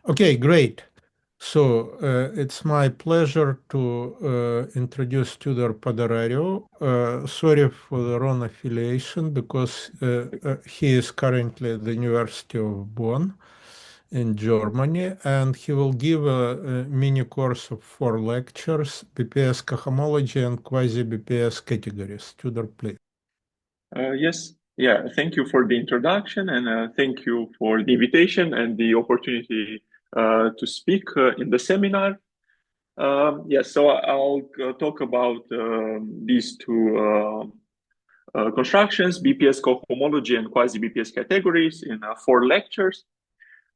Okay, great. So it's my pleasure to introduce Tudor Padurariu. Sorry for the wrong affiliation because he is currently at the University of Bonn in Germany, and he will give a mini course of 4 lectures, BPS cohomology and quasi-BPS categories. Tudor, please. Yes, yeah, thank you for the introduction and thank you for the invitation and the opportunity to speak in the seminar. Yes, so I'll talk about these two constructions, BPS cohomology and quasi-BPS categories in 4 lectures.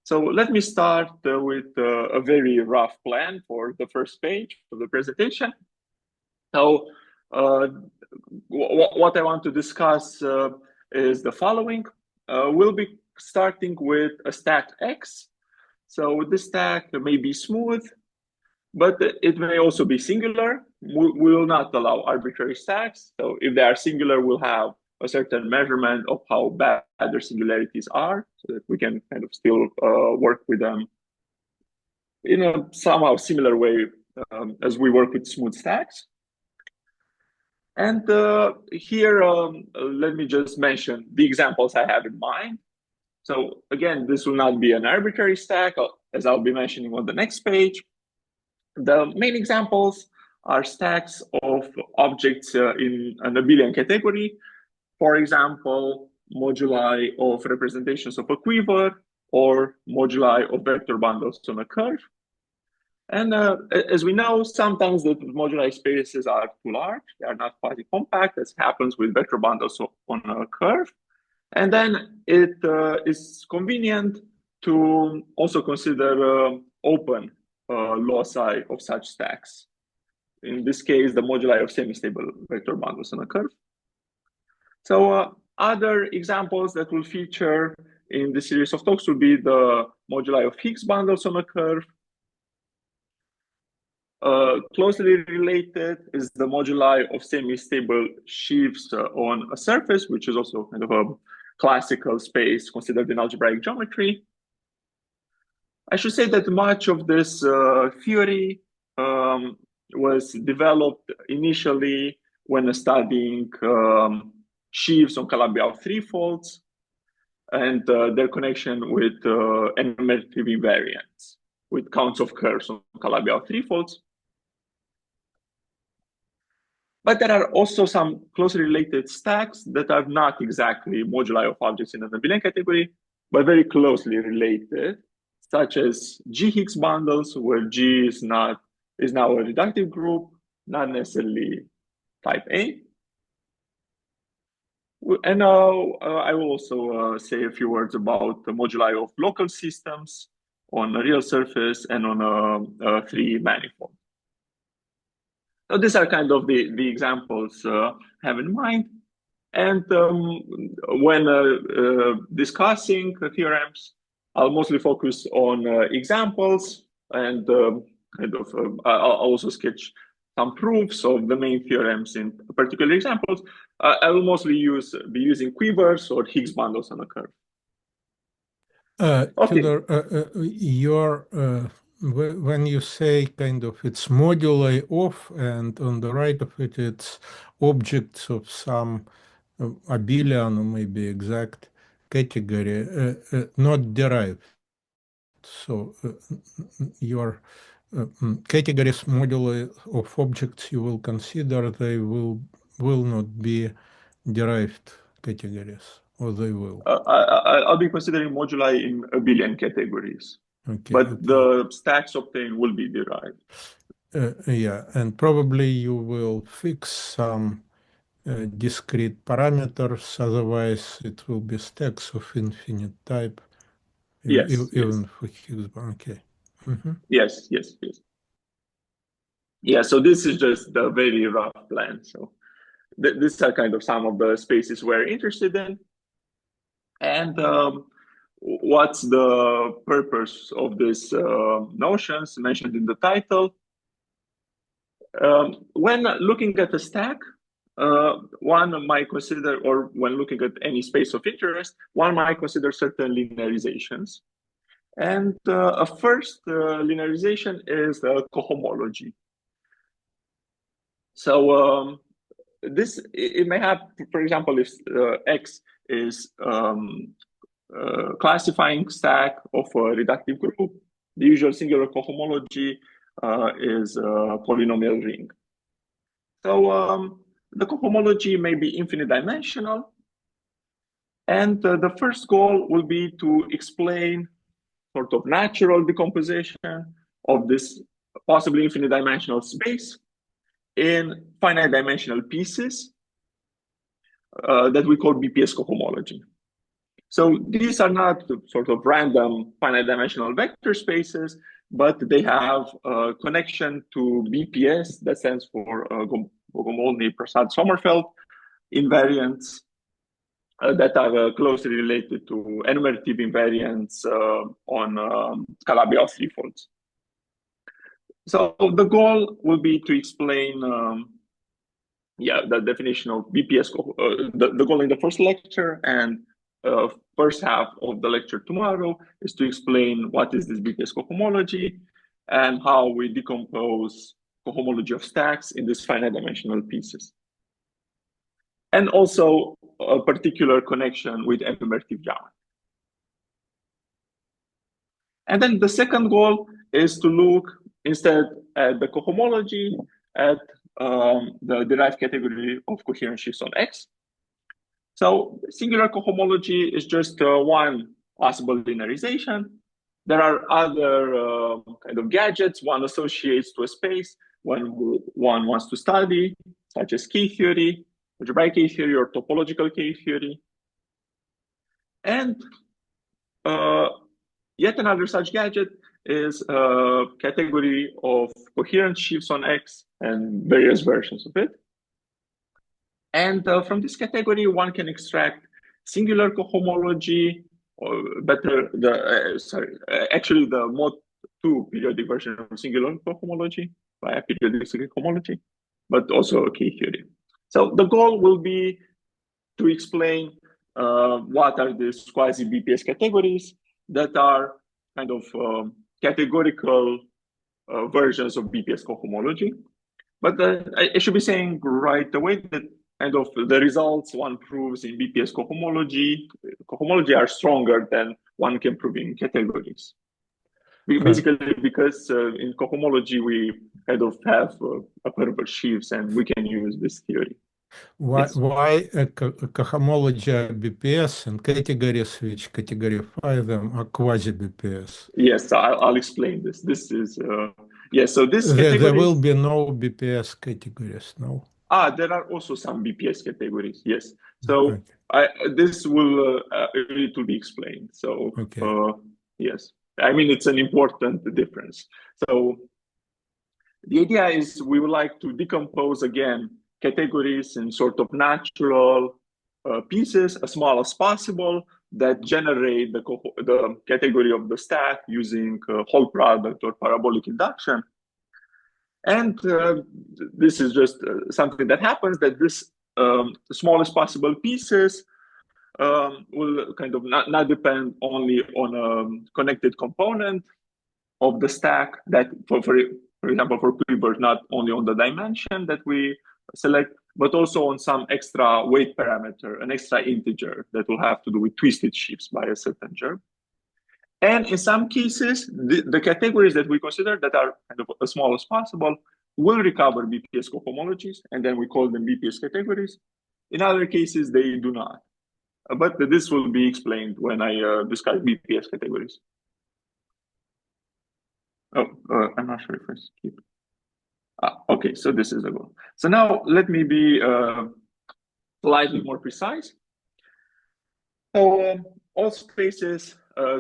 So let me start with a very rough plan for the first page of the presentation. So what I want to discuss is the following. We'll be starting with a stack X. So this stack may be smooth, but it may also be singular. We will not allow arbitrary stacks. So if they are singular, we'll have a certain measurement of how bad their singularities are, so that we can kind of still work with them in a somehow similar way as we work with smooth stacks. And here, let me just mention the examples I have in mind. So again, this will not be an arbitrary stack, as I'll be mentioning on the next page. The main examples are stacks of objects in an abelian category. For example, moduli of representations of a quiver or moduli of vector bundles on a curve. And as we know, sometimes the moduli spaces are too large. They are not quasi-compact, as happens with vector bundles on a curve. And then it is convenient to also consider open loci of such stacks. In this case, the moduli of semistable vector bundles on a curve. So other examples that will feature in the series of talks will be the moduli of Higgs bundles on a curve. Closely related is the moduli of semi-stable sheaves on a surface, which is also kind of a classical space considered in algebraic geometry. I should say that much of this theory was developed initially when studying sheaves on Calabi-Yau threefolds and their connection with normative invariants, with counts of curves on Calabi-Yau threefolds. But there are also some closely related stacks that are not exactly moduli of objects in an abelian category, but very closely related, such as G Higgs bundles, where G is now a reductive group, not necessarily type A. And now I will also say a few words about the moduli of local systems on a real surface and on a free manifold. So these are kind of the examples I have in mind. And when discussing theorems, I'll mostly focus on examples and I'll also sketch some proofs of the main theorems in particular examples. I will mostly be using quivers or Higgs bundles on a curve. Okay. Tudor, when you say kind of it's moduli of, and on the right of it, it's objects of some abelian or maybe exact category, not derived. So your categories moduli of objects you will consider, they will not be derived categories, or they will. I'll be considering moduli in abelian categories, okay, but okay. the stacks obtained will be derived. Yeah, and probably you will fix some discrete parameters, otherwise it will be stacks of infinite type, Yes, even yes. for Higgs. Okay. Mm-hmm. Yes, yes, yes. Yeah, so this is just the very rough plan. So these are kind of some of the spaces we're interested in. And what's the purpose of these notions mentioned in the title? When looking at a stack, one might consider, or when looking at any space of interest, one might consider certain linearizations. And a first linearization is the cohomology. So this, it may have, for example, if X is classifying stack of a reductive group, the usual singular cohomology is a polynomial ring. So the cohomology may be infinite dimensional. And the first goal will be to explain sort of natural decomposition of this possibly infinite dimensional space in finite dimensional pieces that we call BPS cohomology. So these are not sort of random finite dimensional vector spaces, but they have a connection to BPS, that stands for Bogomolny-Prasad-Sommerfeld invariants that are closely related to enumerative invariants on Calabi-Yau threefolds. So the goal will be to explain the definition of BPS, the goal in the first lecture, and first half of the lecture tomorrow is to explain what is this BPS cohomology and how we decompose cohomology of stacks in these finite dimensional pieces. And also a particular connection with enumerative geometry. And then the second goal is to look instead at the cohomology at the derived category of coherent sheaves on X. So singular cohomology is just one possible linearization. There are other kind of gadgets one associates to a space when one wants to study, such as K-theory, algebraic K-theory, or topological K-theory. And yet another such gadget is a category of coherent sheaves on X and various versions of it. And from this category, one can extract singular cohomology, or better, actually the mod 2 periodic version of singular cohomology via periodic cohomology, but also a K-theory. So the goal will be to explain what are these quasi-BPS categories that are kind of categorical versions of BPS cohomology. But I should be saying right away that kind of the results one proves in BPS cohomology are stronger than one can prove in categories. Basically, because in cohomology, we kind of have a purple sheaves and we can use this theory. Why cohomology are BPS and categories which categorify them are quasi-BPS? Yes, I'll explain this. This is, so this there will be no BPS categories, no? There are also some BPS categories, yes. So this will, it will be explained. So, yes, I mean, it's an important difference. So the idea is we would like to decompose again categories in sort of natural pieces as small as possible that generate the category of the stack using whole product or parabolic induction. And this is just something that happens, that this smallest possible pieces will kind of not depend only on a connected component of the stack that, for example, for quivers, not only on the dimension that we select, but also on some extra weight parameter, an extra integer that will have to do with twisted sheaves by a certain germ. And in some cases, the categories that we consider that are kind of as small as possible will recover BPS cohomologies, and then we call them BPS categories. In other cases, they do not. But this will be explained when I discuss BPS categories. Oh, I'm not sure if I skip. Okay, so this is the goal. So now let me be slightly more precise. So all spaces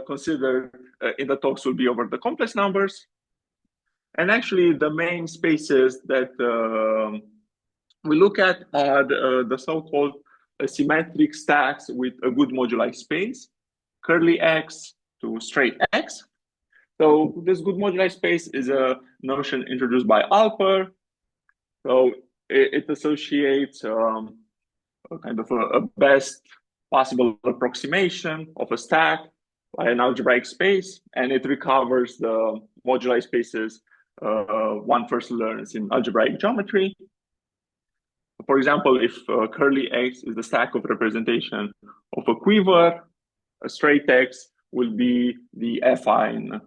considered in the talks will be over the complex numbers. And actually the main spaces that we look at are the so-called symmetric stacks with a good moduli space, curly X to straight X. So this good moduli space is a notion introduced by Alper. So it associates kind of a best possible approximation of a stack by an algebraic space, and it recovers the moduli spaces one first learns in algebraic geometry. For example, if curly X is the stack of representation of a quiver, a straight X will be the affine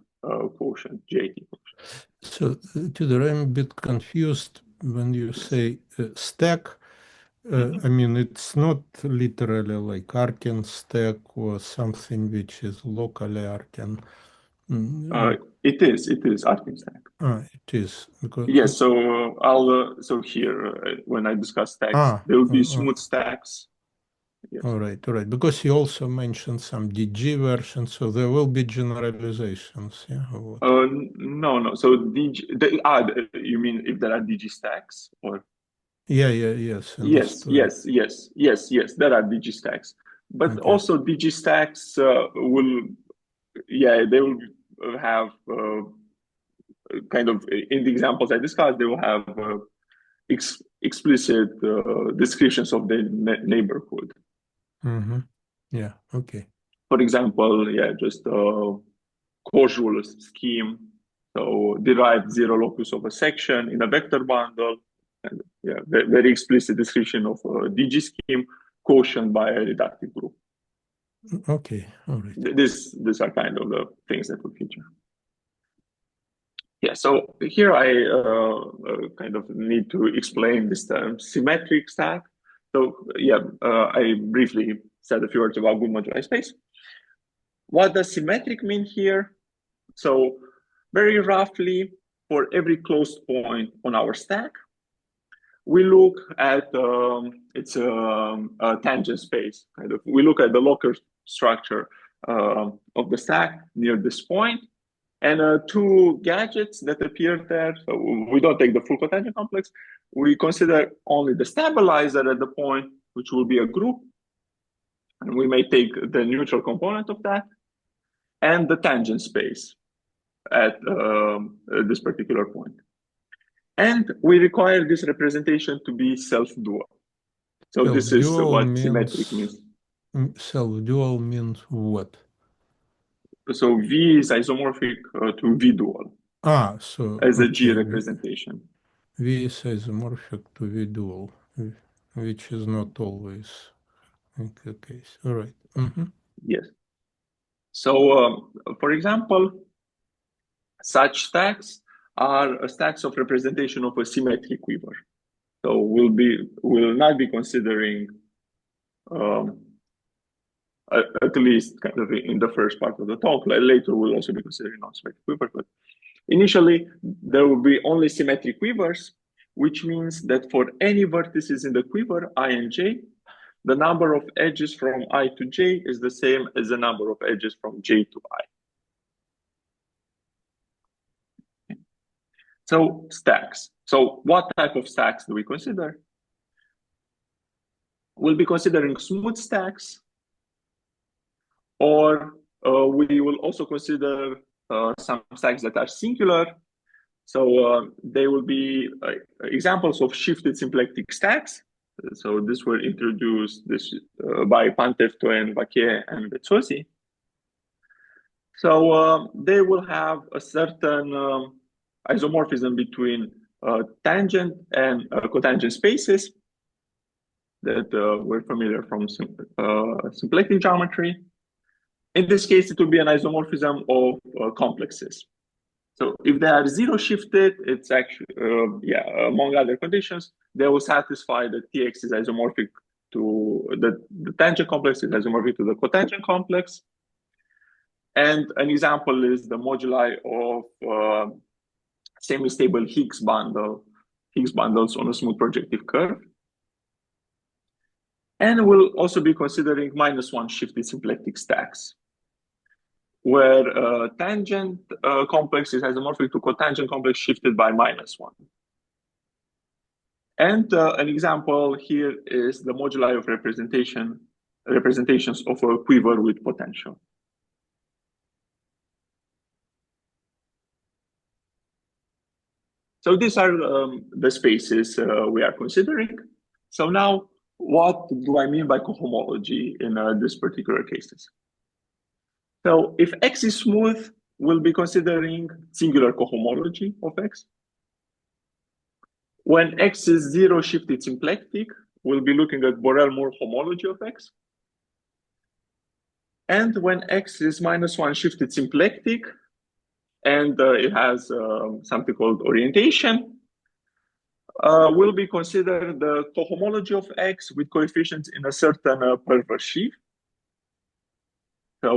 quotient, JT quotient. So, Tudor, I'm a bit confused when you say stack. I mean, it's not literally like Arkin stack or something which is locally Arkin. It is Arkin stack. It is. Because, Yes, so so here when I discuss stacks, there will be smooth stacks. Yes. All right. Because you also mentioned some DG versions, so there will be generalizations, yeah? Or what? No. So you mean if there are DG stacks or? Yes. Yes. Understood. Yes. There are DG stacks, but Okay. also DG stacks they will have kind of in the examples I discussed, they will have explicit descriptions of the neighborhood. Mm-hmm. Yeah. Okay. For example, just causal scheme. So derived zero locus of a section in a vector bundle. And very explicit description of a DG scheme quotient by a reductive group. Okay. All right. These are kind of the things that will feature. Yeah, so here I kind of need to explain this term symmetric stack. So I briefly said a few words about good moduli space. What does symmetric mean here? So very roughly, for every closed point on our stack, we look at it's a tangent space. Kind of, we look at the local structure of the stack near this point, and two gadgets that appear there. So we don't take the full cotangent complex. We consider only the stabilizer at the point, which will be a group, and we may take the neutral component of that, and the tangent space at this particular point. And we require this representation to be self-dual. So this is what symmetric means. Self-dual means what? So V is isomorphic to V dual. So as a G representation. V is isomorphic to V dual, which is not always the case. All right. Mm-hmm. Yes. So, for example, such stacks are stacks of representation of a symmetric quiver. So we'll not be considering at least kind of in the first part of the talk. Later, we'll also be considering non-symmetric quivers, but initially there will be only symmetric quivers, which means that for any vertices in the quiver, I and J, the number of edges from I to J is the same as the number of edges from J to I. So stacks. So what type of stacks do we consider? We'll be considering smooth stacks, or we will also consider some stacks that are singular. So they will be examples of shifted symplectic stacks. So this were introduced by Pantefto, Vaquet, and Bezzosi. So they will have a certain isomorphism between tangent and cotangent spaces that we're familiar from symplectic geometry. In this case, it will be an isomorphism of complexes. So if they are zero shifted, it's actually, among other conditions, they will satisfy that Tx is isomorphic to the tangent complex is isomorphic to the cotangent complex. And an example is the moduli of semi-stable Higgs bundles on a smooth projective curve. And we'll also be considering -1 shifted symplectic stacks, where tangent complex is isomorphic to cotangent complex shifted by -1. And an example here is the moduli of representations of a quiver with potential. So these are the spaces we are considering. So now, what do I mean by cohomology in this particular cases? So if X is smooth, we'll be considering singular cohomology of X. When X is zero shifted symplectic, we'll be looking at Borel-Moore homology of X. And when X is -1 shifted symplectic, and it has something called orientation, will be considered the cohomology of X with coefficients in a certain perverse sheaf. So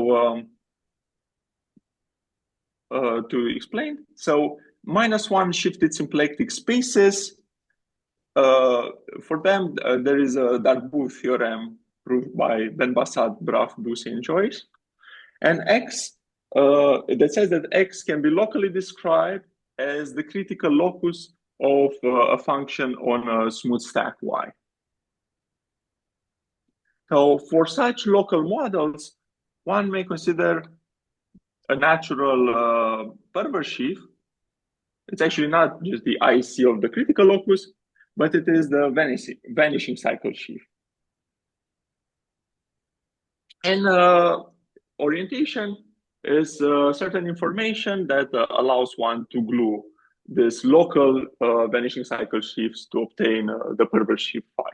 to explain, so -1 shifted symplectic spaces, for them, there is a Darboux theorem proved by Ben-Bassat, Braff, Doucet, and Joyce. And X, that says that X can be locally described as the critical locus of a function on a smooth stack Y. So for such local models, one may consider a natural perverse sheaf. It's actually not just the IC of the critical locus, but it is the vanishing cycle sheaf. And orientation is certain information that allows one to glue this local vanishing cycle sheaves to obtain the perverse sheaf phi.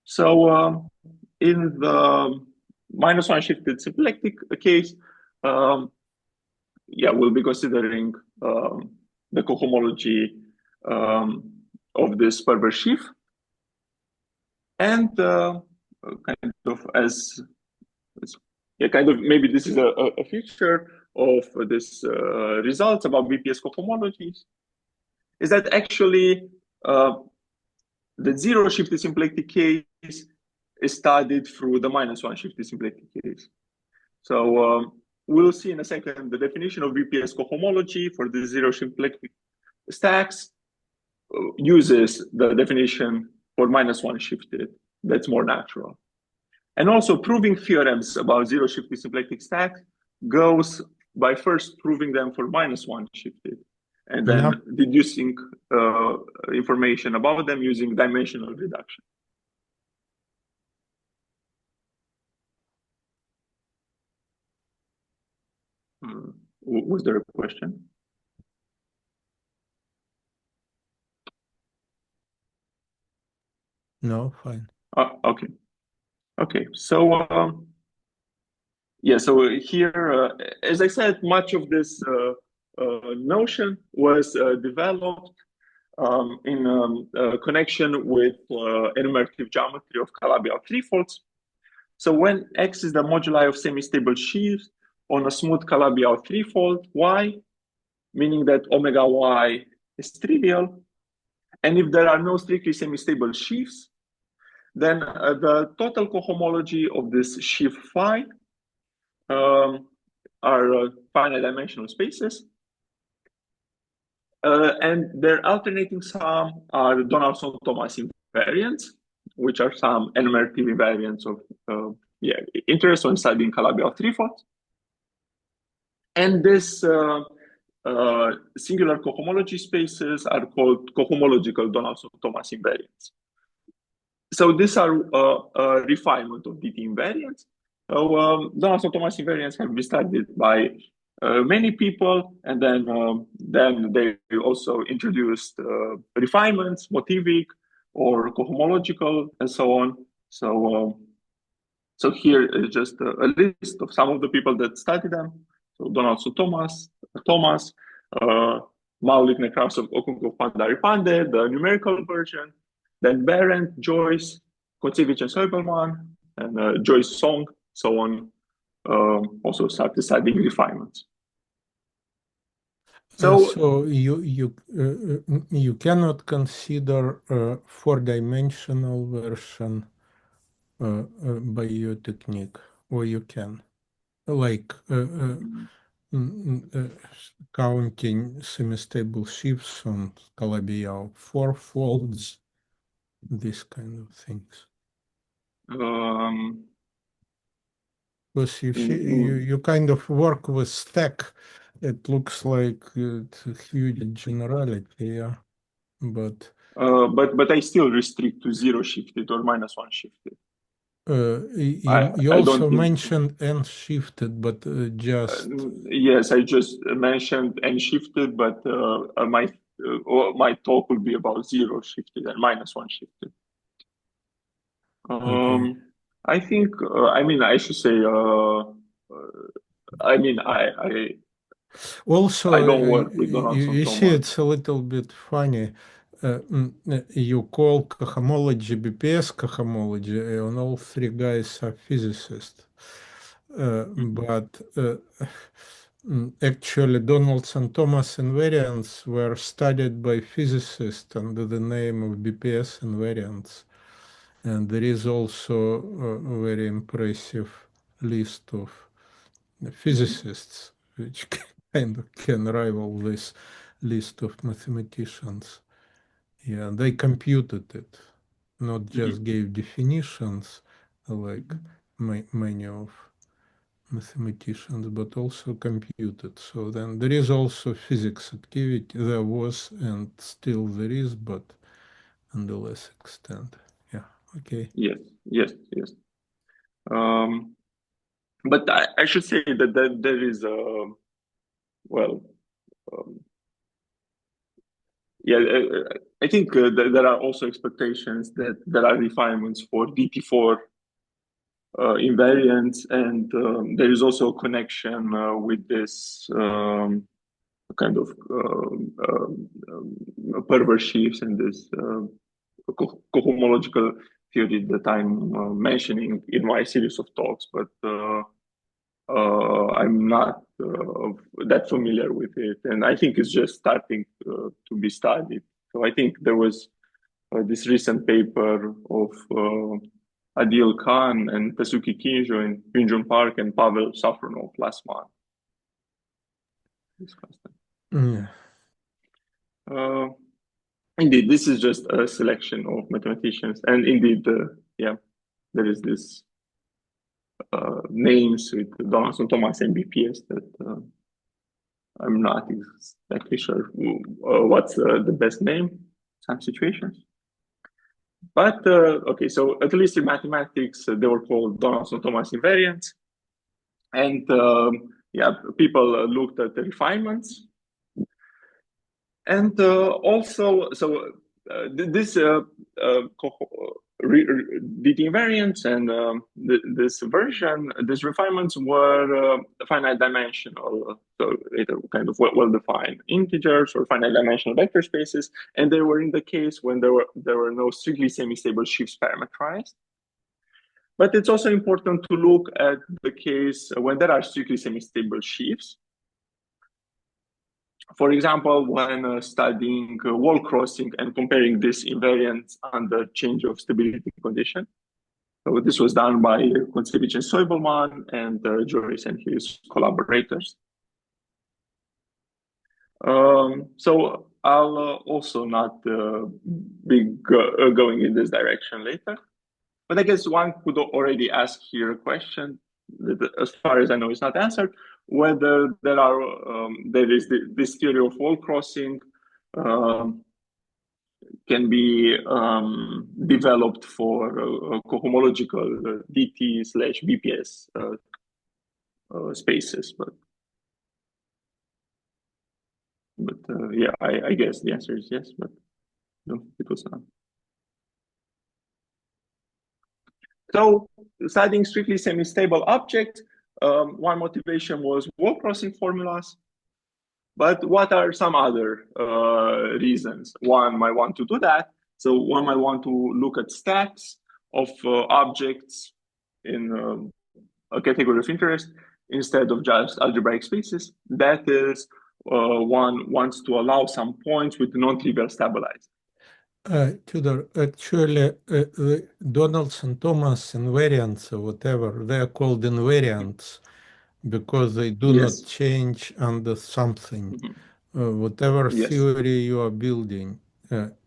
So in the -1 shifted symplectic case, yeah, we'll be considering the cohomology of this perverse sheaf. And kind of as yeah, kind of maybe this is a feature of this results about BPS cohomologies, is that actually the zero shifted symplectic case is studied through the -1 shifted symplectic case. So we'll see in a second the definition of BPS cohomology for the zero symplectic stacks uses the definition for -1 shifted. That's more natural. And also proving theorems about zero shifted symplectic stacks goes by first proving them for -1 shifted and then deducing information about them using dimensional reduction. Was there a question? No, fine. Okay. Okay, so yeah, so here, as I said, much of this notion was developed in connection with enumerative geometry of Calabi-Yau threefolds. So when X is the moduli of semistable sheaves on a smooth Calabi-Yau threefold Y, meaning that omega Y is trivial, and if there are no strictly semistable sheaves, then the total cohomology of this sheaf phi are finite dimensional spaces. And their alternating sum are Donaldson-Thomas invariants, which are some enumerative invariants of interest when studying Calabi-Yau threefolds. And this singular cohomology spaces are called cohomological Donaldson-Thomas invariants. So these are a refinement of DT invariants. So Donaldson-Thomas invariants have been studied by many people, and then they also introduced refinements, motivic or cohomological, and so on. So here is just a list of some of the people that studied them. So Donaldson-Thomas, Maulik, Nekrasov, Okunkov, Padurariu, the numerical version, then Berendt, Joyce, Kocevich and Soibelman, and Joyce Song, so on, also started studying refinements. So you cannot consider a four-dimensional version by your technique, or you can, like counting semistable sheaves on Calabi-Yau four folds, these kind of things. Because you kind of work with stack. It looks like it's a huge generality, yeah. But I still restrict to zero shifted or -1 shifted. You I don't also think. mentioned n shifted, but just Yes, I just mentioned and shifted, but my talk will be about zero shifted and -1 shifted. okay. I think. I mean, I should say. I mean, Also, I don't work with you see, Donaldson-Thomas. it's a little bit funny. You call cohomology BPS cohomology, and all three guys are physicists. Mhm. But actually, Donaldson-Thomas invariants were studied by physicists under the name of BPS invariants. And there is also a very impressive list of Mhm. physicists which kind of can rival this list of mathematicians. Yeah, they computed it, not just Mhm. gave definitions like Mhm. many of mathematicians, but also computed. So then there is also physics activity. There was and still there is, but on the less extent. Yeah, okay. Yes, yes, yes. Um, but I should say that there is a well, um, yeah. I think there are also expectations that there are refinements for DT4 invariants, and there is also a connection with this kind of perverse sheaves and this cohomological theory that I'm mentioning in my series of talks, but I'm not that familiar with it, and I think it's just starting to be studied. So I think there was this recent paper of Adil Khan and Kazuki Kinjo in Yunjun Park and Pavel Safronov last month discussed that. Yeah. Uh, Indeed, this is just a selection of mathematicians, and indeed, yeah, there is this names with Donaldson-Thomas and BPS that I'm not exactly sure what's the best name. Some situations, but okay. So at least in mathematics, they were called Donaldson-Thomas invariants, and yeah, people looked at the refinements. And also, so this DT invariants and this version, these refinements were finite dimensional, so it kind of well-defined integers or finite dimensional vector spaces, and they were in the case when there were no strictly semi-stable sheaves parametrized. But it's also important to look at the case when there are strictly semi-stable sheaves. For example, when studying wall crossing and comparing this invariance under change of stability condition. So this was done by Kontsevich and Soibelman and Joris and his collaborators. So I'll also not be going in this direction later. But I guess one could already ask here a question that, as far as I know, is not answered: whether there is this theory of wall crossing um, can be developed for cohomological DT/BPS spaces. But yeah, I guess the answer is yes, but no, it was not. So studying strictly semi-stable objects, one motivation was wall crossing formulas. But what are some other reasons one might want to do that? So one might want to look at stacks of objects in a category of interest instead of just algebraic spaces. That is, one wants to allow some points with non-trivial stabilizers. Tudor, actually, the Donaldson-Thomas invariants or whatever, they are called invariants because they do not Yes. change under something. Mhm. Whatever Yes. theory you are building,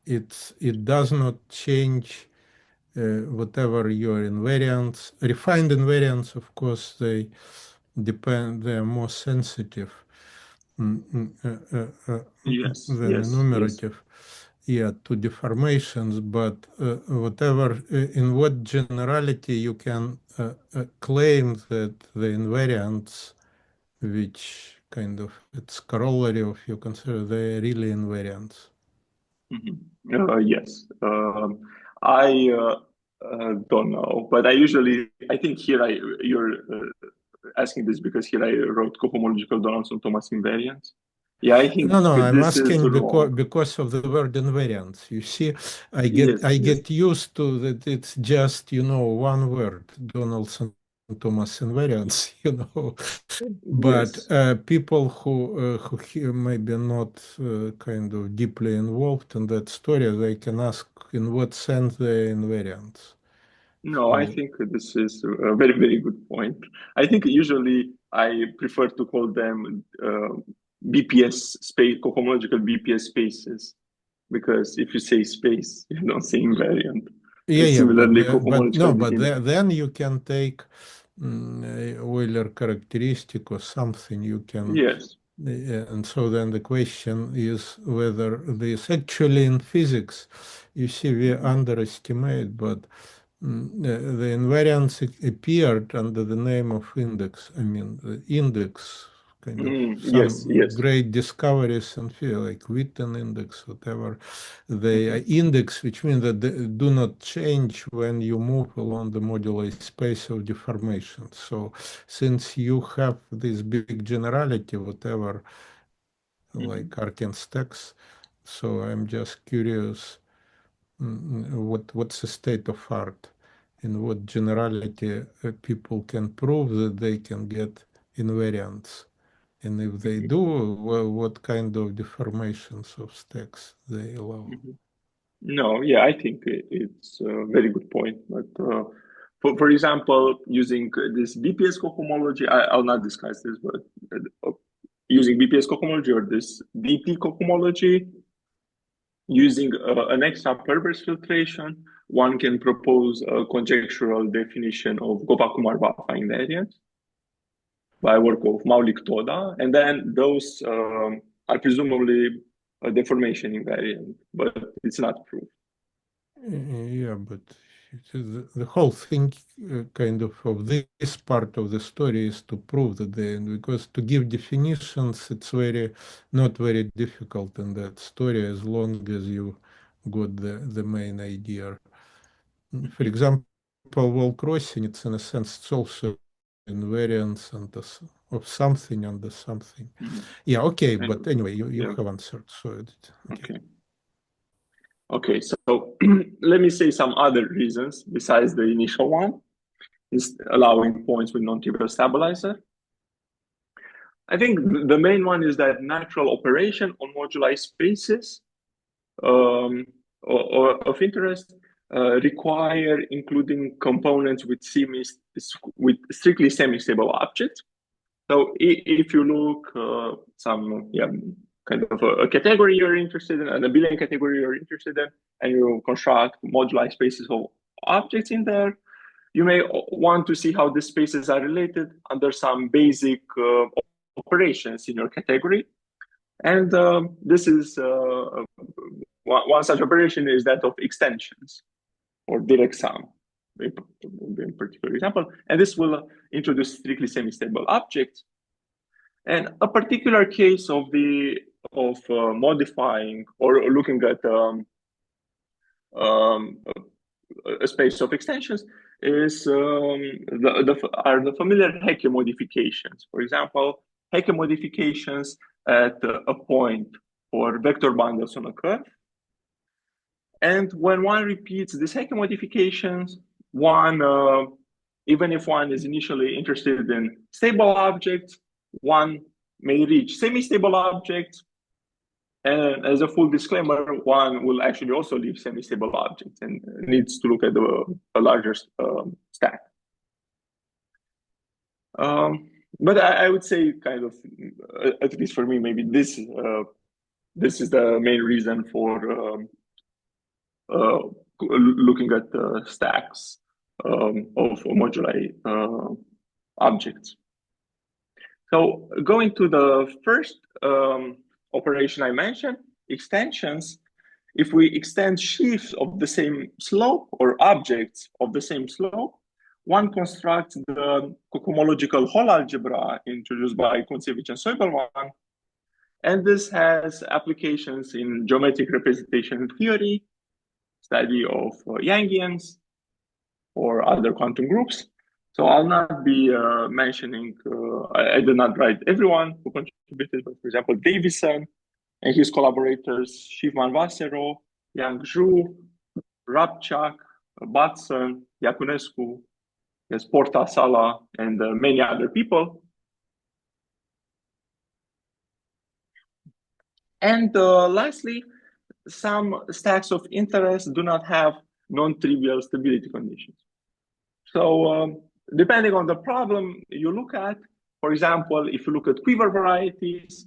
it does not change whatever your invariants. Refined invariants, of course, they are more sensitive Yes. than Yes. Yes. enumerative. to deformations, but whatever, in what generality you can claim that the invariants, which kind of it's corollary of you consider they really invariants. Yes. I don't know, but I think here you're asking this because here I wrote cohomological Donaldson-Thomas invariants. Yeah, I think No, I'm this is asking wrong. because of the word invariance. You see, I Yes, yes. get used to that. It's just one word, Donaldson-Thomas invariance. But Yes. people who maybe not kind of deeply involved in that story, they can ask in what sense they're invariants. No, I So think this is a very, very good point. I think usually I prefer to call them BPS space, cohomological BPS spaces, because if you say space, you don't say invariant. yeah, Similarly, but no, cohomological but between. then you can take Euler characteristic or something. You can, Yes. and so then the question is whether this actually in physics, you see, we Mhm. underestimate, but the invariance appeared under the name of index. I mean, the index, kind of Yes, some yes. great discoveries in field, like Witten index, whatever. They Mhm. index, which means that they do not change when you move along the moduli space of deformation. So since you have this big generality, whatever, like Mhm. Arkin stacks, so I'm just curious what's the state of art, in what generality people can prove that they can get invariants, and if they Mhm. do, well, what kind of deformations of stacks they allow. Mhm. No, yeah, I think it's a very good point. But for example, using this BPS cohomology, I'll not discuss this, but using BPS cohomology or this DT cohomology, using an extra perverse filtration, one can propose a conjectural definition of Gopakumar-Vafa invariants by work of Maulik Toda, and then those are presumably a deformation invariant, but it's not proof. Yeah, but the whole thing kind of this part of the story is to prove that because to give definitions, it's not very difficult in that story as long as you got the main idea. For Mhm. example, wall crossing, it's in a sense, it's also invariance of something under something. Mhm. Yeah, okay, I but know. anyway, you Yeah. have answered, so okay. Okay. Okay. So let me say some other reasons besides the initial one is allowing points with non-trivial stabilizer. I think the main one is that natural operation on moduli spaces or of interest require including components with strictly semi-stable objects. So if you look some kind of a category you're interested in, an abelian category you're interested in, and you construct moduli spaces of objects in there, you may want to see how these spaces are related under some basic operations in your category. And this is one such operation is that of extensions or direct sum, in particular example. And this will introduce strictly semi-stable objects. And a particular case of modifying or looking at um, a space of extensions is are the familiar Hecke modifications. For example, Hecke modifications at a point or vector bundles on a curve. And when one repeats these Hecke modifications, even if one is initially interested in stable objects, one may reach semi-stable objects. And as a full disclaimer, one will actually also leave semi-stable objects and needs to look at a larger stack. But I would say, kind of, at least for me, maybe this is the main reason for looking at stacks of moduli objects. So going to the first operation I mentioned, extensions, if we extend sheaves of the same slope or objects of the same slope, one constructs the cohomological whole algebra introduced by Kuntsevich and Soibelman. And this has applications in geometric representation theory, study of Yangians, or other quantum groups. So I'll not be mentioning, I did not write everyone who contributed, but for example, Davison and his collaborators, Shivman Vasero, Yang Zhu, Rabchak, Batson, Iaconescu, yes, Porta Sala, and many other people. And lastly, some stacks of interest do not have non-trivial stability conditions. So depending on the problem you look at, for example, if you look at quiver varieties,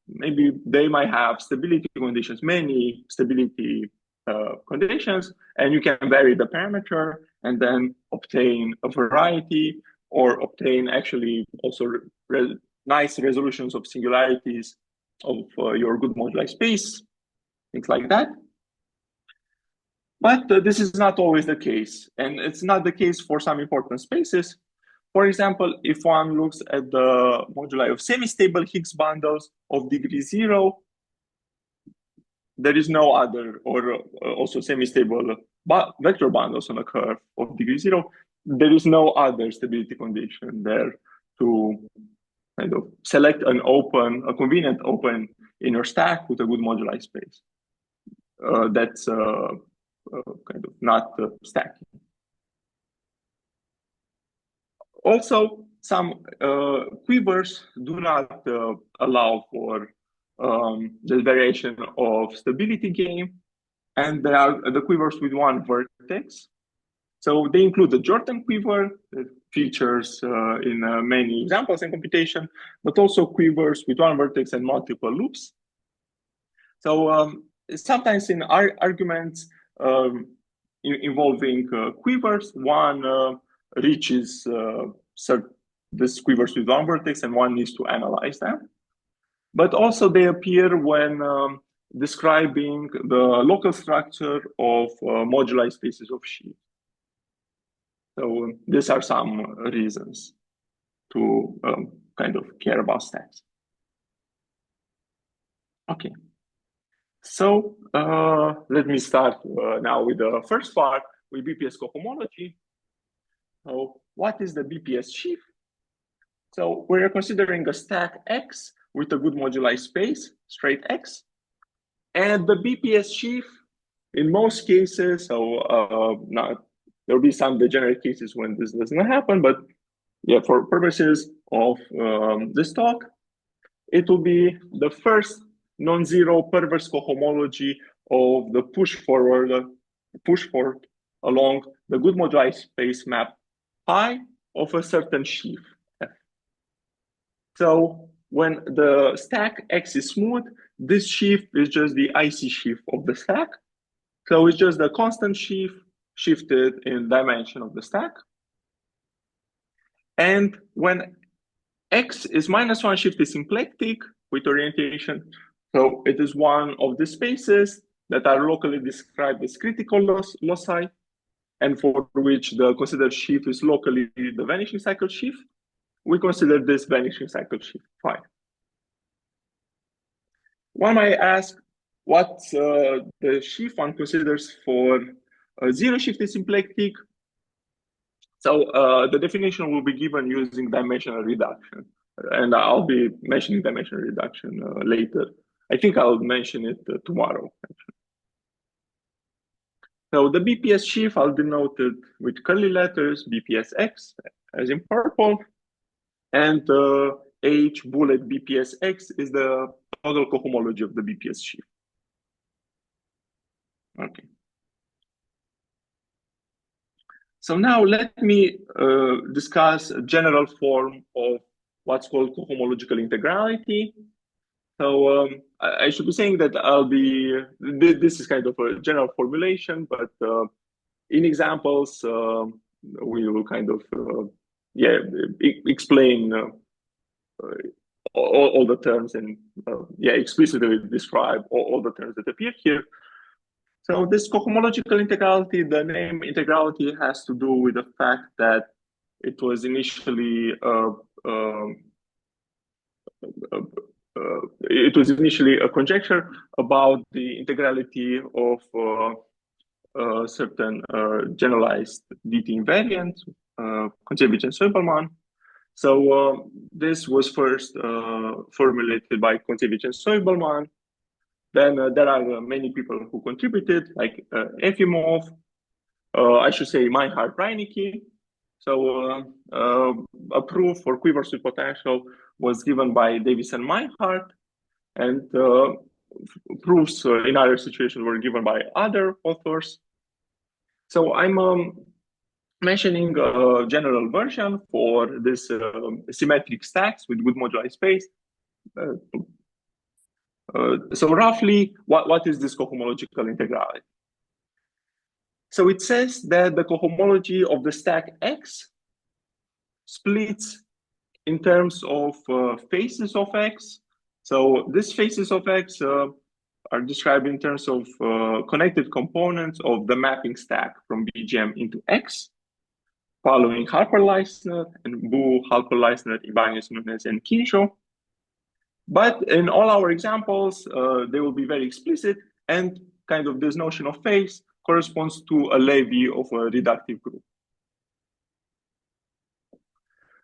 maybe they might have stability conditions, many stability conditions, and you can vary the parameter and then obtain a variety or obtain actually also nice resolutions of singularities of your good moduli space, things like that. But this is not always the case, and it's not the case for some important spaces. For example, if one looks at the moduli of semistable Higgs bundles of degree 0, there is no other, or also semistable vector bundles on a curve of degree 0. There is no other stability condition there to kind of select an open, a convenient open inner stack with a good moduli space. That's kind of not stacking. Also, some quivers do not allow for the variation of stability gain, and there are the quivers with one vertex. So they include the Jordan quiver that features in many examples in computation, but also quivers with one vertex and multiple loops. So sometimes in arguments involving quivers, one reaches this quivers with one vertex and one needs to analyze them. But also they appear when describing the local structure of moduli spaces of sheaves. So these are some reasons to kind of care about stacks. Okay. So let me start now with the first part, with BPS cohomology. So what is the BPS sheaf? So we're considering a stack X with a good moduli space, straight X. And the BPS sheaf, in most cases, so there will be some degenerate cases when this does not happen, but yeah, for purposes of this talk, it will be the first non-zero perverse cohomology of the push forward along the good moduli space map pi of a certain sheaf F. So when the stack X is smooth, this sheaf is just the IC sheaf of the stack. So it's just the constant sheaf shifted in dimension of the stack. And when X is -1 shifted symplectic with orientation, so it is one of the spaces that are locally described as critical loci, and for which the considered sheaf is locally the vanishing cycle sheaf. We consider this vanishing cycle sheaf phi. One might ask what's the sheaf one considers for a zero shifted symplectic. So the definition will be given using dimensional reduction. And I'll be mentioning dimensional reduction later. I think I'll mention it tomorrow, actually. So the BPS sheaf, I'll denote it with curly letters, BPSX, as in purple. And H bullet BPSX is the total cohomology of the BPS sheaf. Okay. So now let me discuss a general form of what's called cohomological integrality. So I should be saying that this is kind of a general formulation, but in examples, we will kind of, explain all the terms and explicitly describe all the terms that appear here. So this cohomological integrality, the name integrality has to do with the fact that it was initially a conjecture about the integrality of certain generalized DT invariant, Kontsevich-Soibelman. So this was first formulated by Kontsevich-Soibelman. Then there are many people who contributed, like Efimov, I should say Meinhardt-Reinecke. So a proof for quivers with potential was given by Davis and Meinhardt, and proofs in other situations were given by other authors. So I'm mentioning a general version for this symmetric stacks with good moduli space. So roughly, what is this cohomological integrality? So it says that the cohomology of the stack X splits in terms of faces of X. So these faces of X are described in terms of connected components of the mapping stack from BGM into X, following Harper-Leisner and Bu, Harper-Leisner, Ibanez, Nunes, and Kincho. But in all our examples, they will be very explicit, and kind of this notion of face corresponds to a levy of a reductive group.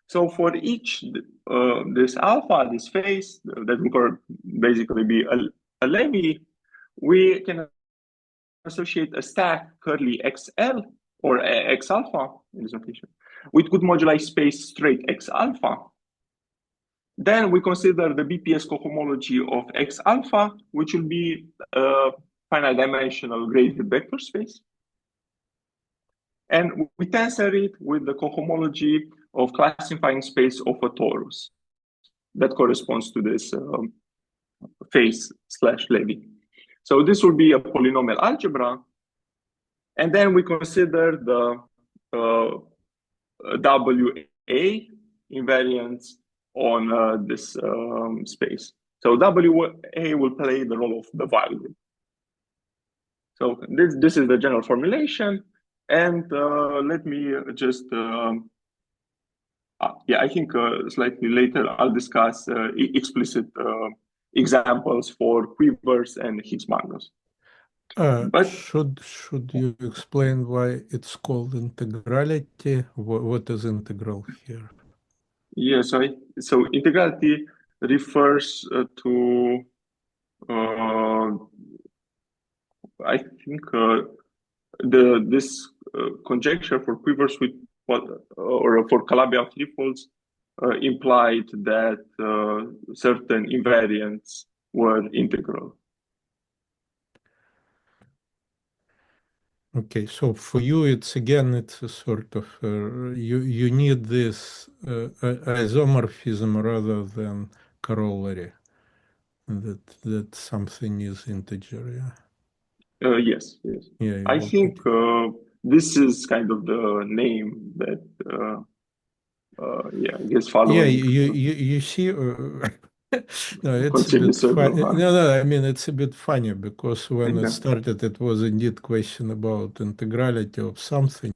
So for each, this alpha, this face, that will basically be a levy, we can associate a stack curly XL or X alpha in this notation with good moduli space straight X alpha. Then we consider the BPS cohomology of X alpha, which will be a finite dimensional graded vector space. And we tensor it with the cohomology of classifying space of a torus that corresponds to this face / levy. So this will be a polynomial algebra. And then we consider the WA invariants on this space. So WA will play the role of the value. So this is the general formulation. And let me just, I think slightly later I'll discuss explicit examples for quivers and Higgs magnus. But should you explain why it's called integrality? What is integral here? Yeah, so integrality refers to I think this conjecture for quivers with or for Calabi-Yau triples implied that certain invariants were integral. Okay, so for you, it's a sort of you need this isomorphism rather than corollary that something is integer. Yeah. Yes. Yeah. I think this is kind of the name that I guess following. Yeah, you see. No, it's a bit funny. No, I mean it's a bit funny because when it started, it was indeed question about integrality of something,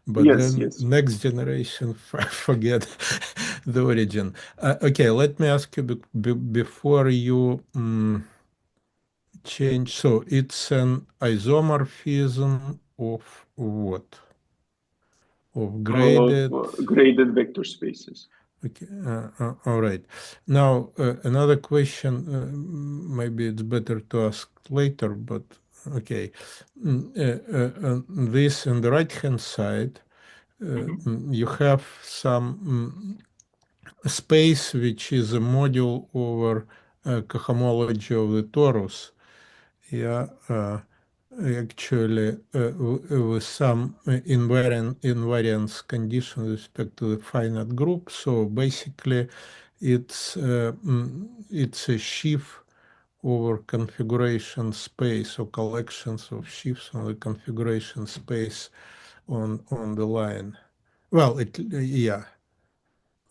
but then next generation forget the origin. Okay, let me ask you before you change. So it's an isomorphism of what? Of graded vector spaces. Okay, all right. Now, another question, maybe it's better to ask later, but okay. This on the right-hand side, you have some space which is a module over cohomology of the torus. Yeah, actually with some invariance condition with respect to the finite group. So basically it's a sheaf over configuration space or collections of sheaves on the configuration space on the line. Well,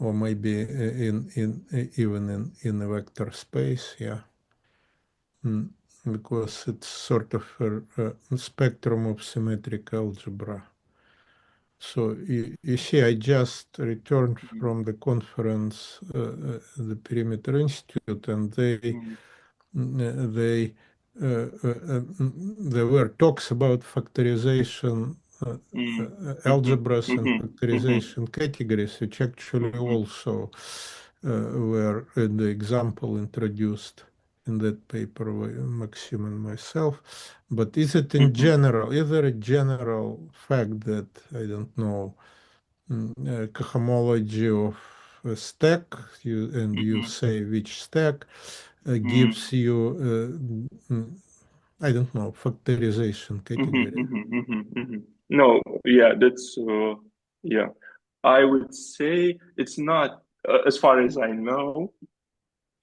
or maybe even in a vector space, yeah. Because it's sort of a spectrum of symmetric algebra. So you see, I just returned from the conference, the Perimeter Institute, and they there were talks about factorization algebras and factorization categories, which actually also were in the example introduced in that paper by Maxim and myself. But is it in general, is there a general fact that, I don't know, cohomology of a stack, and you say which stack gives you, I don't know, factorization category? No, yeah, that's yeah. I would say it's not, as far as I know,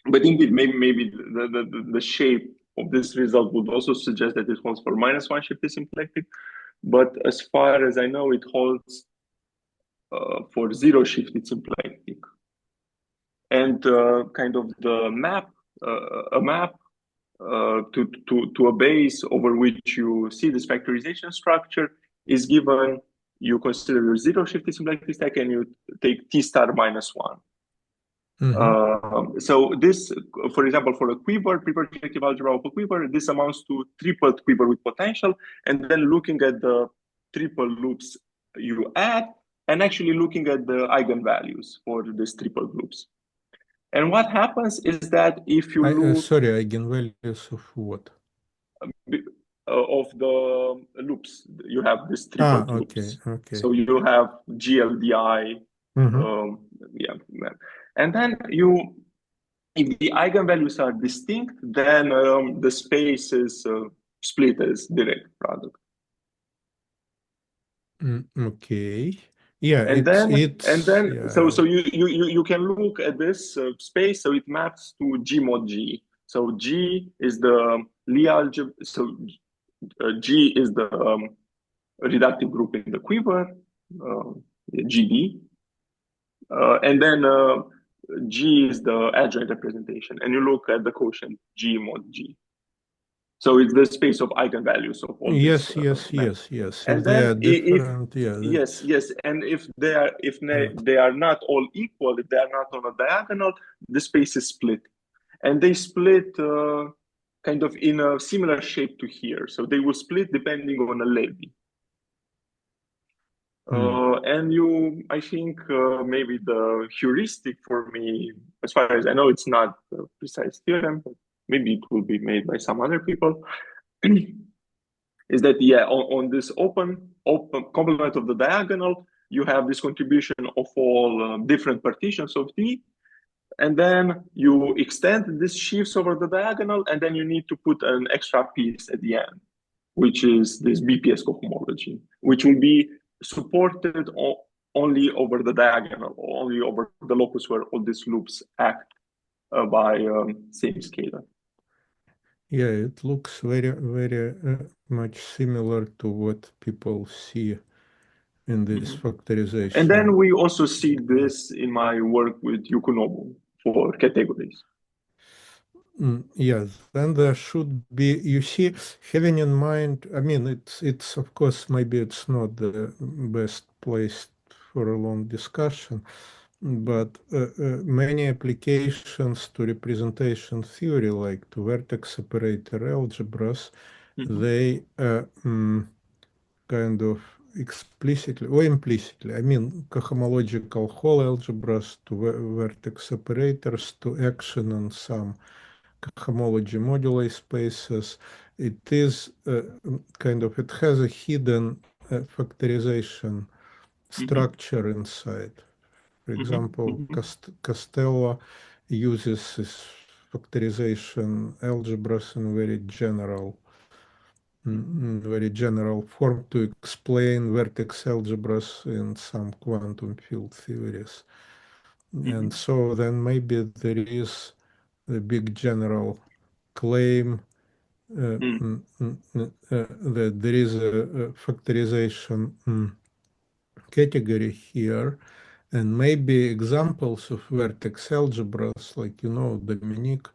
but indeed, maybe the shape of this result would also suggest that it holds for -1 shifty symplectic. But as far as I know, it holds for 0 shifted symplectic. And kind of the map, a map to a base over which you see this factorization structure is given. You consider your 0 shifted symplectic stack and you take T star -1. So this, for example, for a quiver, pre-projective algebra of a quiver, this amounts to tripled quiver with potential. And then looking at the triple loops you add, and actually looking at the eigenvalues for these triple loops. And what happens is that if you look Sorry, eigenvalues of what? of the loops, you have these triple loops. Okay. So you have GLDI, yeah, and then you, if the eigenvalues are distinct, then the space is split as direct product. Okay. Yeah, And it's then yeah. so you can look at this space. So it maps to G mod G. So G is the Lie algebra. So G is the reductive group in the quiver, GD, and then G is the adjoint representation. And you look at the quotient G mod G. So it's the space of eigenvalues of all Yes, this. yes. And If they then are different, yeah. yes, and if they are not all equal, if they are not on a diagonal, the space is split, and they split kind of in a similar shape to here. So they will split depending on a levy. And I think maybe the heuristic for me, as far as I know, it's not a precise theorem, but maybe it will be made by some other people, is that, yeah, on this open complement of the diagonal, you have this contribution of all different partitions of D, and then you extend this sheaves over the diagonal, and then you need to put an extra piece at the end, which is this BPS cohomology, which will be supported only over the diagonal, or only over the locus where all these loops act by same scalar. Yeah, it looks very much similar to what people see in this factorization. And then we also see this in my work with Yukunobu for categories. Yes, then there should be, you see, having in mind, I mean, it's of course, maybe it's not the best place for a long discussion, but many applications to representation theory, like to vertex separator algebras, they kind of explicitly or implicitly, I mean, cohomological whole algebras to vertex separators to action on some cohomology moduli spaces. It is kind of, it has a hidden factorization structure inside. For example, Castello uses this factorization algebras in very general form to explain vertex algebras in some quantum field theories. And so then maybe there is a big general claim that there is a factorization category here, And maybe examples of vertex algebras, like, Dominique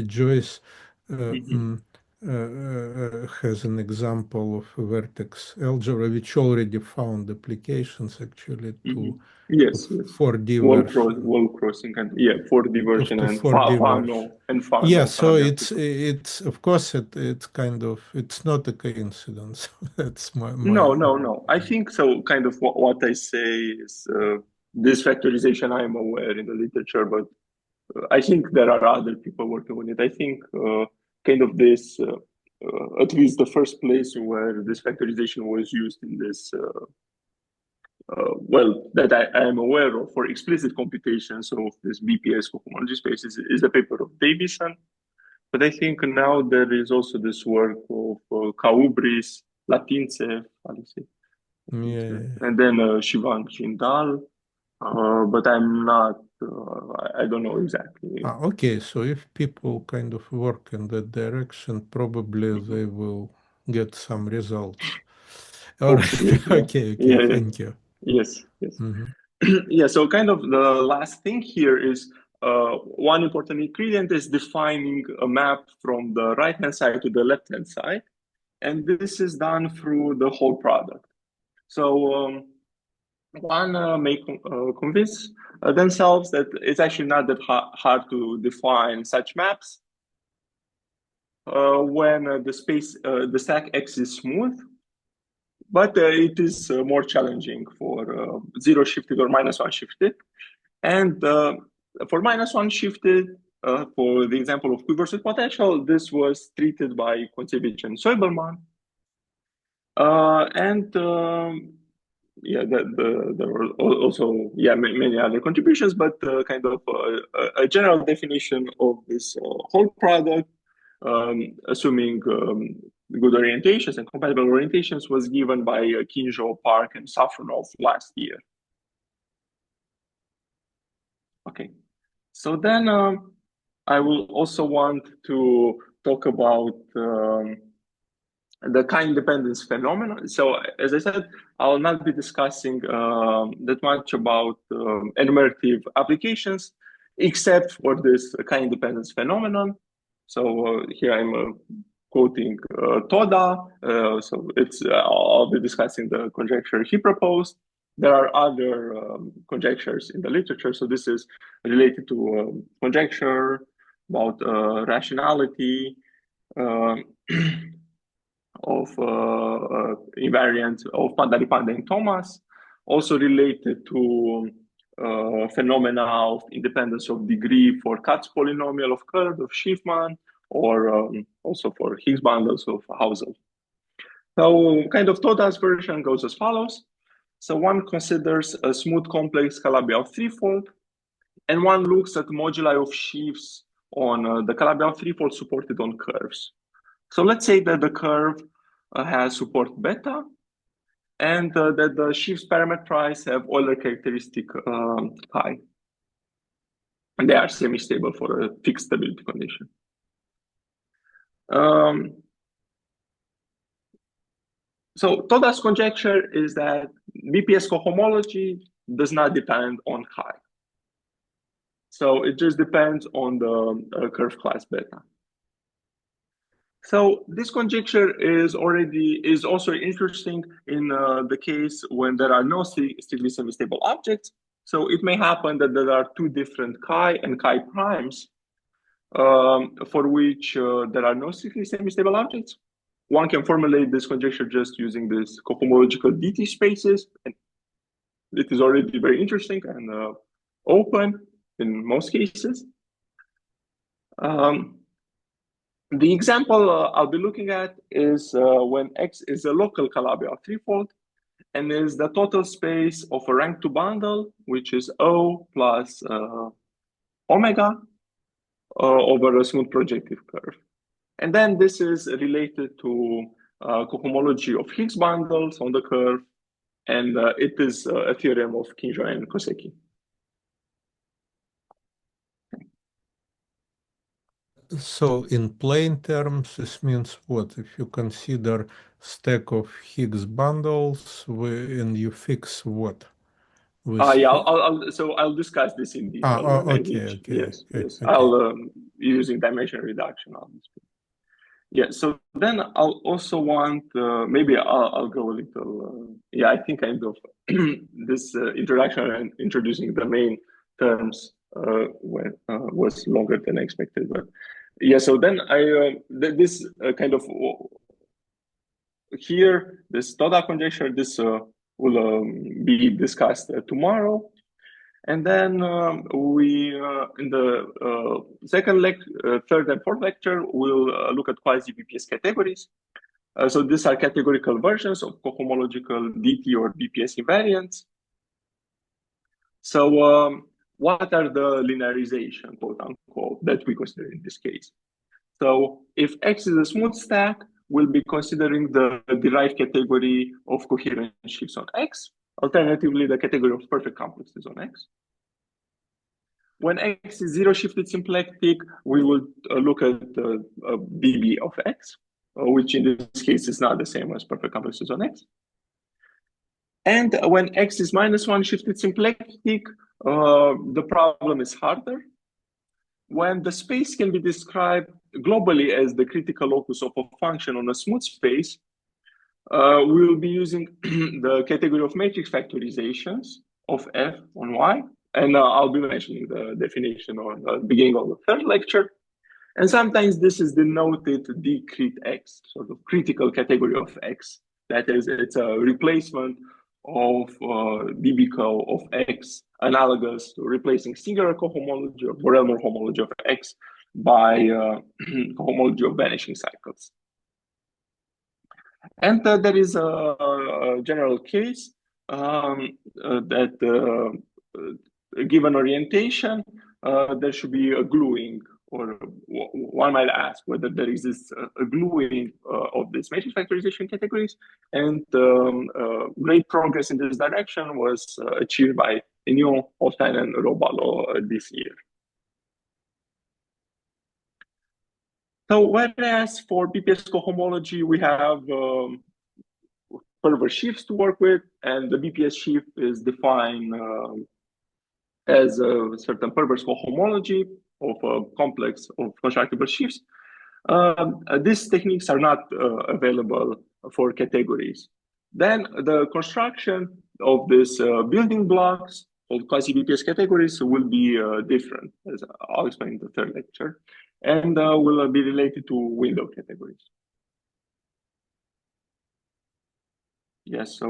Joyce has an example of a vertex algebra, which already found applications actually to Yes, yes. 4D version. Wall crossing and yeah, 4D version To and 4D version. Yeah, Fano so parallel. it's of course it's kind of, it's not a coincidence. That's No, my no, no. I think so. Kind of what I say is this factorization I am aware in the literature, but I think there are other people working on it. I think kind of this, at least the first place where this factorization was used in this, well, that I am aware of for explicit computations of this BPS cohomology space is the paper of Davison. But I think now there is also this work of Kaubris, Latintsev, how do you say? yeah. And then Shivang Jindal. But I'm not, I don't know exactly. Okay, so if people kind of work in that direction, probably they will get some results. All right. Hopefully, yeah. Okay, Yeah, yeah. thank you. Yes, yes. Mhm. Yeah, so kind of the last thing here is one important ingredient is defining a map from the right-hand side to the left-hand side. And this is done through the whole product. So one may convince themselves that it's actually not that hard to define such maps when the stack X is smooth, but it is more challenging for zero shifted or minus one shifted. And for minus one shifted, for the example of quivers with potential, this was treated by Kontsevich and Soibelman. And yeah, there were also many other contributions, but kind of a general definition of this whole product, assuming good orientations and compatible orientations, was given by Kinjo, Park, and Safronov last year. Okay, so then I will also want to talk about the kind dependence phenomenon. So as I said, I will not be discussing that much about enumerative applications, except for this kind dependence phenomenon. So here I'm quoting Toda. So I'll be discussing the conjecture he proposed. There are other conjectures in the literature. So this is related to conjecture about rationality, of invariant of Padurariu and Thomas, also related to phenomena of independence of degree for Katz polynomial of curve of Schiffmann, or also for Higgs bundles of Hausel. So kind of Toda's version goes as follows. So one considers a smooth complex Calabi-Yau threefold, and one looks at moduli of sheaves on the Calabi-Yau threefold supported on curves. So let's say that the curve has support beta, and that the sheaves parametrized have Euler characteristic chi. And they are semi-stable for a fixed stability condition. So Toda's conjecture is that BPS cohomology does not depend on chi. So it just depends on the curve class beta. So this conjecture is also interesting in the case when there are no strictly semi-stable objects. So it may happen that there are two different chi and chi primes for which there are no strictly semi-stable objects. One can formulate this conjecture just using this cohomological DT spaces. And it is already very interesting and open in most cases. The example I'll be looking at is when X is a local Calabi-Yau threefold and is the total space of a rank 2 bundle, which is O plus omega over a smooth projective curve. And then this is related to cohomology of Higgs bundles on the curve, and it is a theorem of Kinjo and Koseki. So in plain terms, this means what? If you consider stack of Higgs bundles and you fix what? Yeah, I'll discuss this in detail when I reach. Yes. Okay. I'll using dimension reduction, obviously. Yeah, so then I'll also want, maybe I'll go a little, yeah, I think kind of this introduction and introducing the main terms was longer than expected. But yeah, so then this kind of, here, this total conjecture, this will be discussed tomorrow. And then we, in the third and fourth lecture, we'll look at quasi-BPS categories. So these are categorical versions of cohomological DT or BPS invariants. So what are the linearization, quote unquote, that we consider in this case? So if X is a smooth stack, we'll be considering the derived category of coherent sheaves on X. Alternatively, the category of perfect complexes on X. When X is zero shifted symplectic, we will look at BB of X, which in this case is not the same as perfect complexes on X. And when X is -1 shifted symplectic, the problem is harder. When the space can be described globally as the critical locus of a function on a smooth space, we will be using the category of matrix factorizations of F on Y. And I'll be mentioning the definition on the beginning of the third lecture. And sometimes this is denoted decret X, sort of critical category of X. That is, it's a replacement of BBCO of X, analogous to replacing singular cohomology or Borel-Moore homology of X by cohomology of vanishing cycles. And there is a general case that given orientation, there should be a gluing, or one might ask whether there exists a gluing of these matrix factorization categories. And great progress in this direction was achieved by Ignon, Holstein, and Robalo this year. So whereas for BPS cohomology, we have perverse sheaves to work with, and the BPS sheaf is defined as a certain perverse cohomology of a complex of constructible sheaves. These techniques are not available for categories. Then the construction of these building blocks called quasi-BPS categories will be different, as I'll explain in the third lecture, and will be related to window categories. Yes, so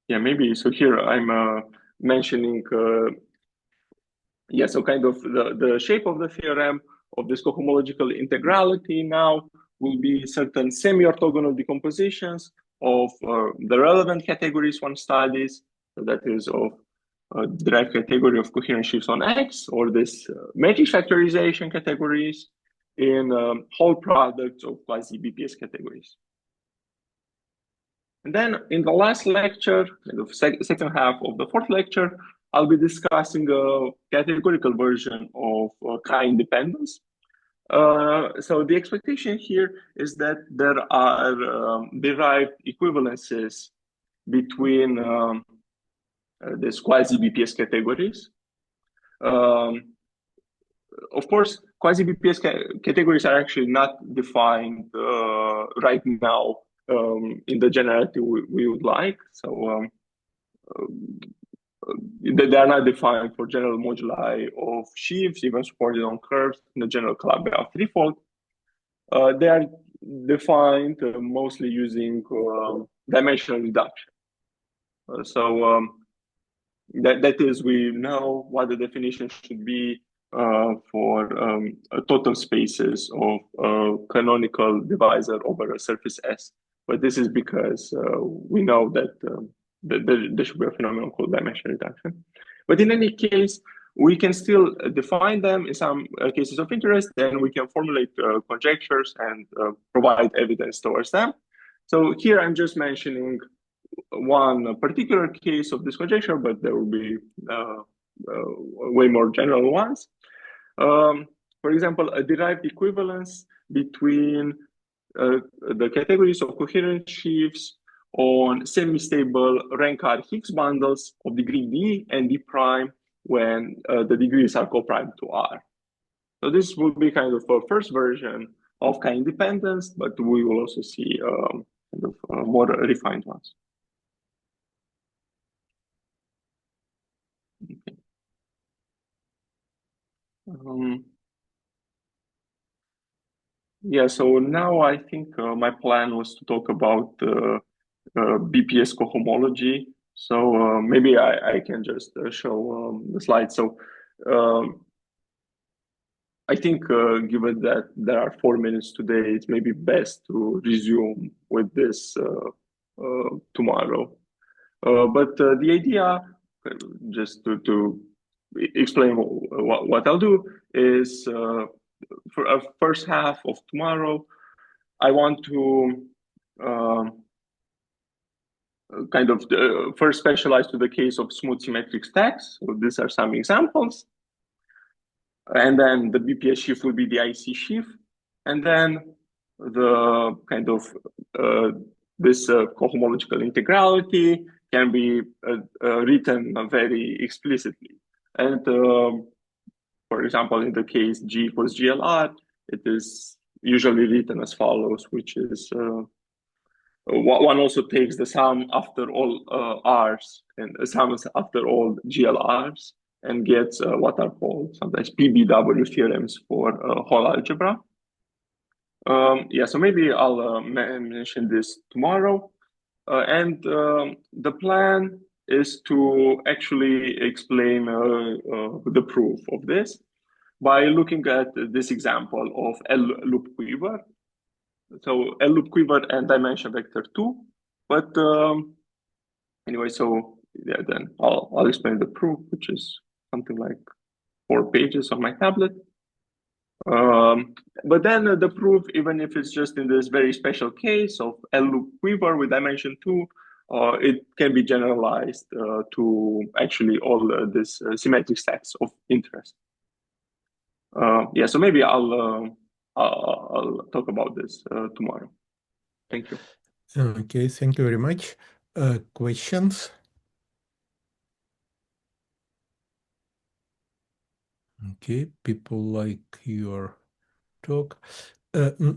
yeah, maybe, so here I'm mentioning, so kind of the shape of the theorem of this cohomological integrality now will be certain semi-orthogonal decompositions of the relevant categories one studies. So that is of derived category of coherent sheaves on X, or this matrix factorization categories in whole products of quasi-BPS categories. And then in the last lecture, in the second half of the fourth lecture, I'll be discussing a categorical version of chi-independence. So the expectation here is that there are derived equivalences between these quasi-BPS categories. Of course, quasi-BPS categories are actually not defined right now in the generality we would like. So they are not defined for general moduli of sheaves, even supported on curves in the general Calabi-Yau threefold. They are defined mostly using dimensional reduction. That is, we know what the definition should be for total spaces of canonical divisor over a surface S. But this is because we know that there should be a phenomenon called dimension reduction. But in any case, we can still define them in some cases of interest, and we can formulate conjectures and provide evidence towards them. So here I'm just mentioning one particular case of this conjecture, but there will be way more general ones. For example, a derived equivalence between the categories of coherent sheaves on semi-stable rank R Higgs bundles of degree D and D prime when the degrees are co-prime to R. So this will be kind of a first version of Chi independence, but we will also see kind of more refined ones. Okay. Yeah, so now I think my plan was to talk about BPS cohomology. So maybe I can just show the slide. So I think given that there are 4 minutes today, it's maybe best to resume with this tomorrow. But the idea, just to explain what I'll do, is for a first half of tomorrow, I want to kind of first specialize to the case of smooth symmetric stacks. So these are some examples. And then the BPS sheaf will be the IC sheaf. And then the kind of this cohomological integrality can be written very explicitly. And for example, in the case G equals GLR, it is usually written as follows, which is one also takes the sum after all R's and the sums after all GLRs and gets what are called sometimes PBW theorems for whole algebra. Yeah, so maybe I'll mention this tomorrow. And the plan is to actually explain the proof of this by looking at this example of L-loop quiver. So L-loop quiver and dimension vector 2. But anyway, so yeah, then I'll explain the proof, which is something like 4 pages on my tablet. But then the proof, even if it's just in this very special case of L-loop quiver with dimension 2, it can be generalized to actually all these symmetric stacks of interest. Yeah, so maybe I'll talk about this tomorrow. Thank you. Okay, thank you very much. Questions? Okay, people like your talk.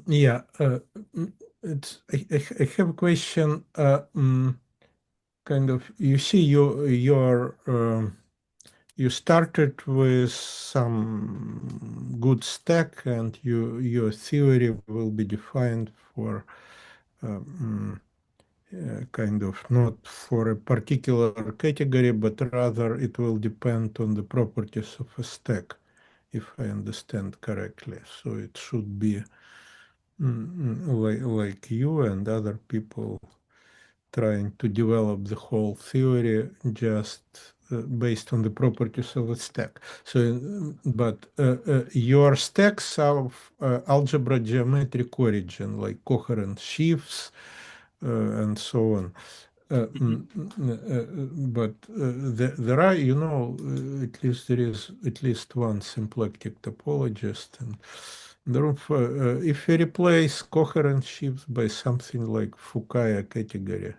Yeah, I have a question. Kind of, you see, you started with some good stack, and your theory will be defined for kind of not for a particular category, but rather it will depend on the properties of a stack, if I understand correctly. So it should be like you and other people trying to develop the whole theory just based on the properties of a stack. So, but your stacks are of algebra geometric origin, like coherent sheaves and so on. But there are, you know, at least there is at least one symplectic topologist, and if you replace coherent sheaves by something like Fukaya category,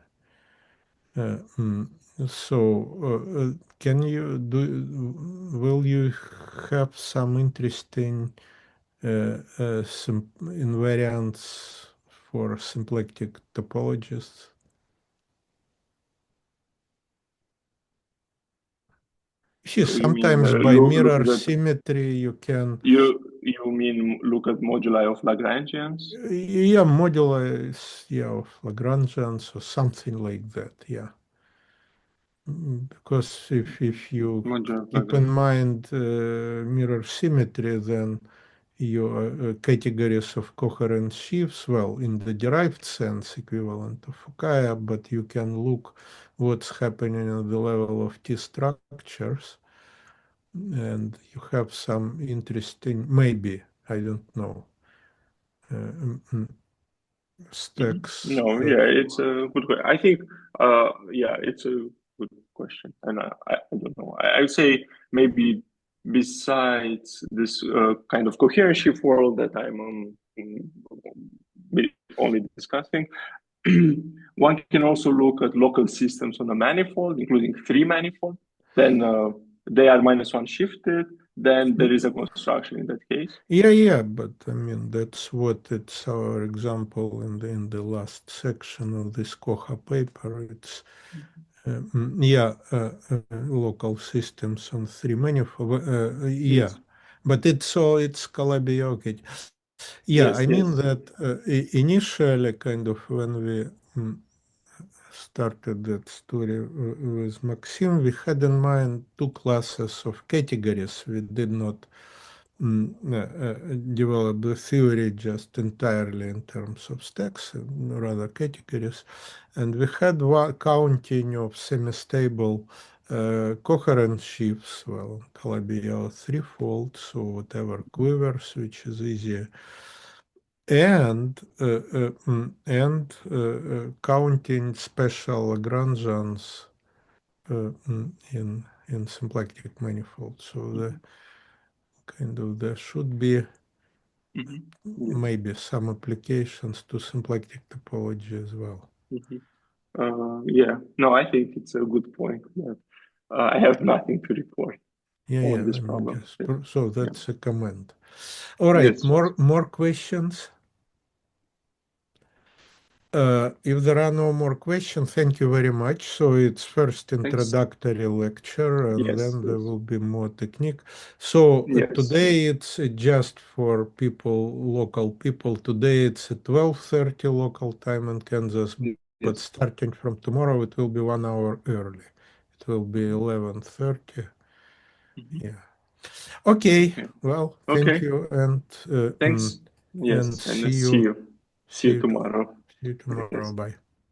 so can you will you have some interesting invariants for symplectic topologists? See, So you mean sometimes by mirror look at symmetry you can. you mean look at moduli of Lagrangians? Yeah, moduli of Lagrangians or something like that. Yeah, because if you keep in mind mirror symmetry, then your categories of coherent sheaves, well, in the derived sense, equivalent to Fukaya, but you can look what's happening at the level of T structures, and you have some interesting, maybe, I don't know, stacks. No, yeah, it's a good question. I think, yeah, it's a good question, and I don't know. I would say maybe besides this kind of coherent shift world that I'm only discussing, one can also look at local systems on a manifold, including three manifold. Then they are -1 shifted. Then there is a construction in that case. Yeah, but I mean that's what it's our example in the last section of this Koha paper. It's local systems on three manifold. Yes. But it's Calabi-Yau. Yeah, Yes. I mean Yes. that initially, kind of when we started that story with Maxim, we had in mind two classes of categories. We did not develop the theory just entirely in terms of stacks, rather categories. And we had one counting of semistable coherent sheaves, well, Calabi-Yau threefold, so whatever quivers, which is easier, and counting special Lagrangians in symplectic manifold. So the kind of there should be Yes. maybe some applications to symplectic topology as well. Yeah. No, I think it's a good point. But, I have nothing to report on I this mean, problem. just so Yeah. that's a comment. All right, Yes. more questions. If there are no more questions, thank you very much. So it's first Thanks. introductory lecture, and Yes. then there Yes. will be more technique. So Yes. today it's just for people, local people. Today it's at 12:30 local time in Kansas, but Yes. starting from tomorrow it will be 1 hour early. It will be 11:30. Yeah. Okay. Okay. Well, thank Okay. you, and Thanks. and Yes. And see see you. you. See See you you. tomorrow. See you tomorrow. Yes. Bye.